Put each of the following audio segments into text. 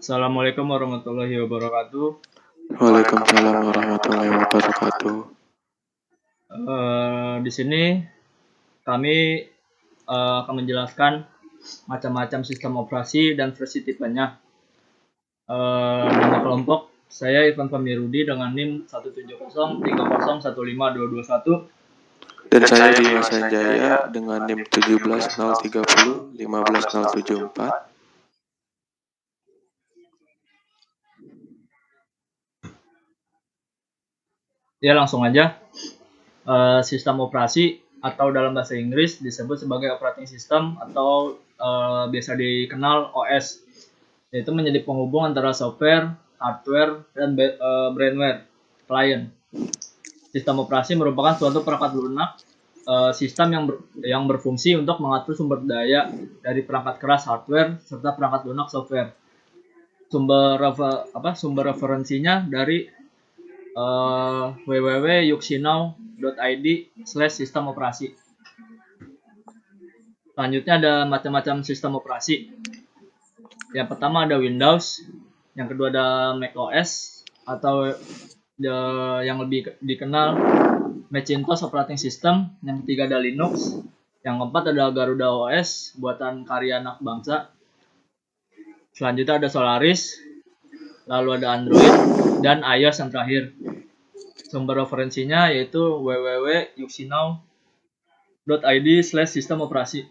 Assalamualaikum warahmatullahi wabarakatuh. Waalaikumsalam warahmatullahi wabarakatuh. Di sini kami akan menjelaskan macam-macam sistem operasi dan versi tipenya. Nama kelompok saya Irfan Famirudi dengan NIM 17030152221. Dan saya Bima Sanjaya dengan NIM 17030 15074. Ya, langsung aja. Sistem operasi atau dalam bahasa Inggris disebut sebagai operating system atau biasa dikenal OS, yaitu menjadi penghubung antara software, hardware, dan brainware klien. Sistem operasi merupakan suatu perangkat lunak sistem yang berfungsi untuk mengatur sumber daya dari perangkat keras hardware serta perangkat lunak software. Sumber referensinya dari www.yuxinow.id/sistem operasi. Selanjutnya ada macam-macam sistem operasi. Yang pertama ada Windows, yang kedua ada macOS atau yang lebih dikenal Macintosh Operating System, yang ketiga ada Linux, yang keempat ada Garuda OS buatan karya anak bangsa. Selanjutnya ada Solaris, lalu ada Android dan iOS yang terakhir. Sumber referensinya yaitu www.yuxinow.id/sistem operasi.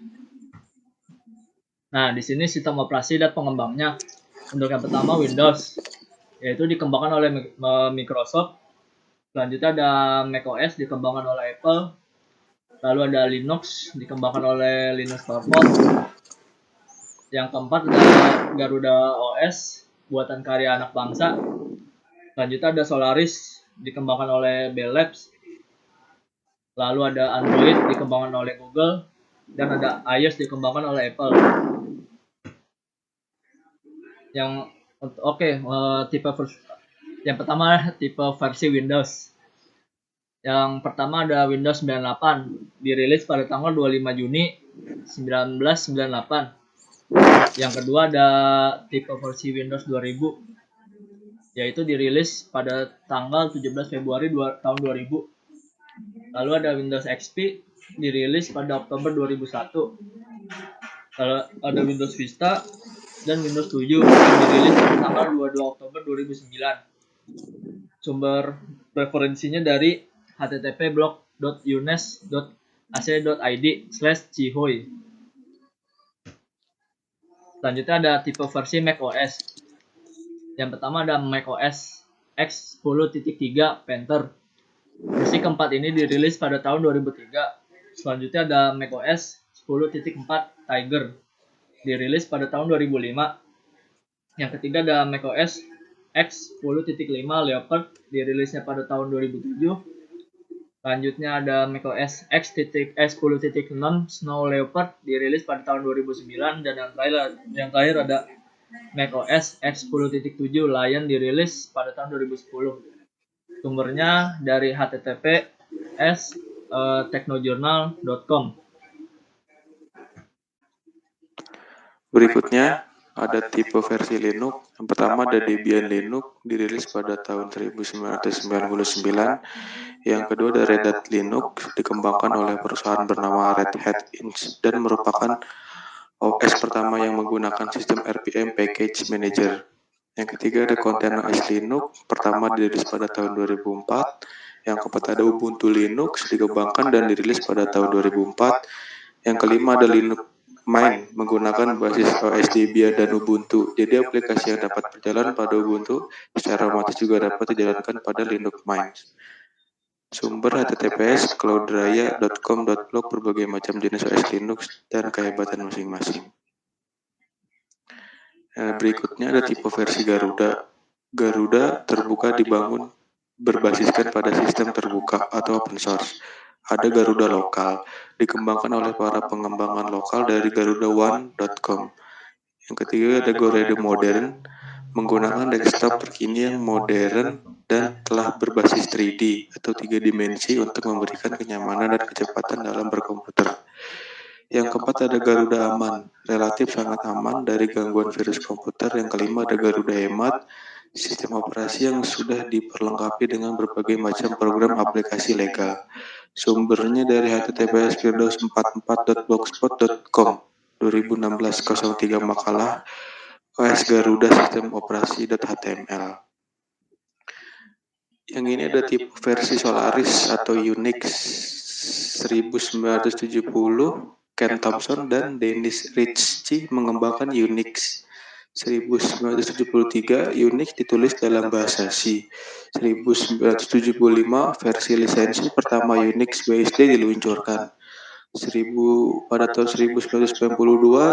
Nah, di sini sistem operasi dan pengembangnya. Untuk yang pertama Windows, yaitu dikembangkan oleh Microsoft. Selanjutnya ada macOS dikembangkan oleh Apple. Lalu ada Linux dikembangkan oleh Linux Torvalds. Yang keempat ada Garuda OS buatan karya anak bangsa. Selanjutnya ada Solaris dikembangkan oleh Bell Labs. Lalu ada Android dikembangkan oleh Google dan ada iOS dikembangkan oleh Apple. Yang pertama tipe versi Windows. Yang pertama ada Windows 98, dirilis pada tanggal 25 Juni 1998. Yang kedua ada tipe versi Windows 2000, yaitu dirilis pada tanggal 17 Februari tahun 2000. Lalu ada Windows XP, dirilis pada Oktober 2001. Lalu ada Windows Vista dan Windows 7 yang dirilis pada tanggal 22 Oktober 2009. Sumber referensinya dari http://blog.unes.ac.id/cihoy. Selanjutnya ada tipe versi macOS. Yang pertama ada macOS X 10.3 Panther. Versi keempat ini dirilis pada tahun 2003. Selanjutnya ada macOS 10.4 Tiger, dirilis pada tahun 2005. Yang ketiga ada macOS X 10.5 Leopard, dirilisnya pada tahun 2007. Selanjutnya ada macOS X 10.6 Snow Leopard, dirilis pada tahun 2009. Dan yang terakhir ada macOS X 10.7 Lion, dirilis pada tahun 2010. Sumbernya dari https://technojournal.com. Berikutnya ada tipe versi Linux. Yang pertama ada Debian Linux, dirilis pada tahun 1999. Yang kedua ada Red Hat Linux, dikembangkan oleh perusahaan bernama Red Hat Inc. dan merupakan OS pertama yang menggunakan sistem RPM Package Manager. Yang ketiga ada Container OS Linux, pertama dirilis pada tahun 2004. Yang keempat ada Ubuntu Linux, dikembangkan dan dirilis pada tahun 2004. Yang kelima ada Linux Mint, menggunakan basis OS Debian dan Ubuntu. Jadi aplikasi yang dapat berjalan pada Ubuntu secara otomatis juga dapat dijalankan pada Linux Mint. Sumber https://cloudraya.com.blog berbagai macam jenis OS Linux dan kehebatan masing-masing. Berikutnya ada tipe versi Garuda. Garuda terbuka dibangun berbasiskan pada sistem terbuka atau open source. Ada Garuda lokal, dikembangkan oleh para pengembangan lokal dari garudaone.com. Yang ketiga ada Garuda modern, menggunakan desktop terkini yang modern dan telah berbasis 3D atau 3 dimensi untuk memberikan kenyamanan dan kecepatan dalam berkomputer. Yang keempat ada Garuda Aman, relatif sangat aman dari gangguan virus komputer. Yang kelima ada Garuda Hemat, sistem operasi yang sudah diperlengkapi dengan berbagai macam program aplikasi legal. Sumbernya dari https://firdaus44.blogspot.com 2016-03 makalah OS Garuda sistem operasi.html. Yang ini ada tipe versi Solaris atau Unix 1970. Ken Thompson dan Dennis Ritchie mengembangkan Unix. 1973 Unix ditulis dalam bahasa C. 1975 versi lisensi pertama Unix BSD diluncurkan. Pada tahun 1992,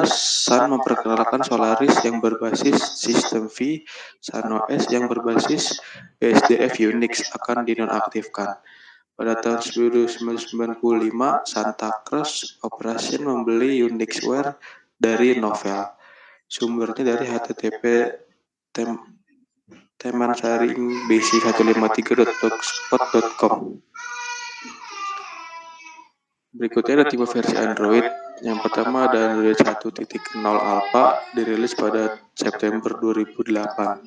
Sun memperkenalkan Solaris yang berbasis sistem V, Sun OS yang berbasis BSDF Unix akan dinonaktifkan. Pada tahun 1995, Santa Cruz Corporation membeli Unixware dari Novell. Sumbernya dari http temansaringbc153.blogspot.com. Berikutnya ada tipe versi Android. Yang pertama ada Android 1.0 Alpha, dirilis pada September 2008.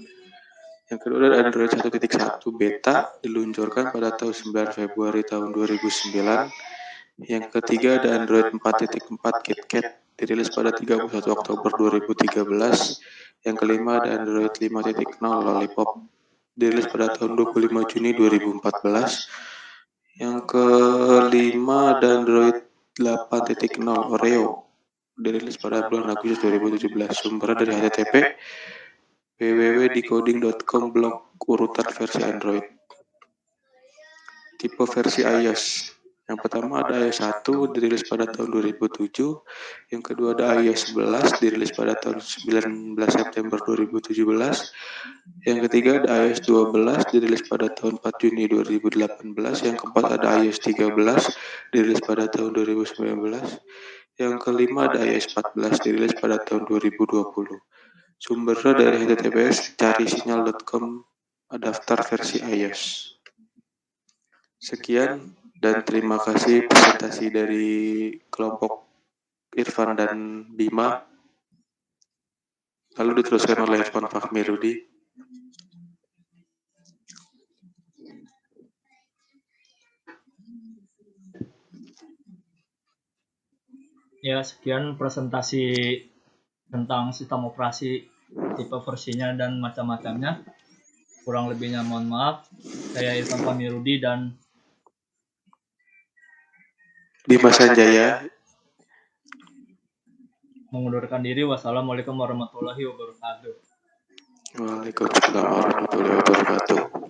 Yang kedua ada Android 1.1 Beta, diluncurkan pada tahun 9 Februari tahun 2009. Yang ketiga ada Android 4.4 KitKat, dirilis pada 31 Oktober 2013. Yang kelima ada Android 5.0 Lollipop, dirilis pada tahun 25 Juni 2014. Yang kelima ada Android 8.0 Oreo, dirilis pada bulan Agustus 2017. Sumbernya dari http www.decoding.com blog urutan versi Android. Tipe versi iOS. Yang pertama ada iOS 1 dirilis pada tahun 2007. Yang kedua ada iOS 11 dirilis pada tahun 19 September 2017. Yang ketiga ada iOS 12 dirilis pada tahun 4 Juni 2018. Yang keempat ada iOS 13 dirilis pada tahun 2019. Yang kelima ada iOS 14 dirilis pada tahun 2020. Sumbernya dari https carisinyal.com daftar versi iOS. Sekian dan terima kasih presentasi dari kelompok Irfan dan Bima. Lalu diteruskan oleh Irfan Fahmi Rudi. Ya, sekian presentasi tentang sistem operasi, tipe versinya dan macam-macamnya. Kurang lebihnya mohon maaf. Saya Irfan Fahmi Rudi dan Bima Sanjaya mengundurkan diri. Wassalamualaikum warahmatullahi wabarakatuh. Waalaikumsalam warahmatullahi wabarakatuh.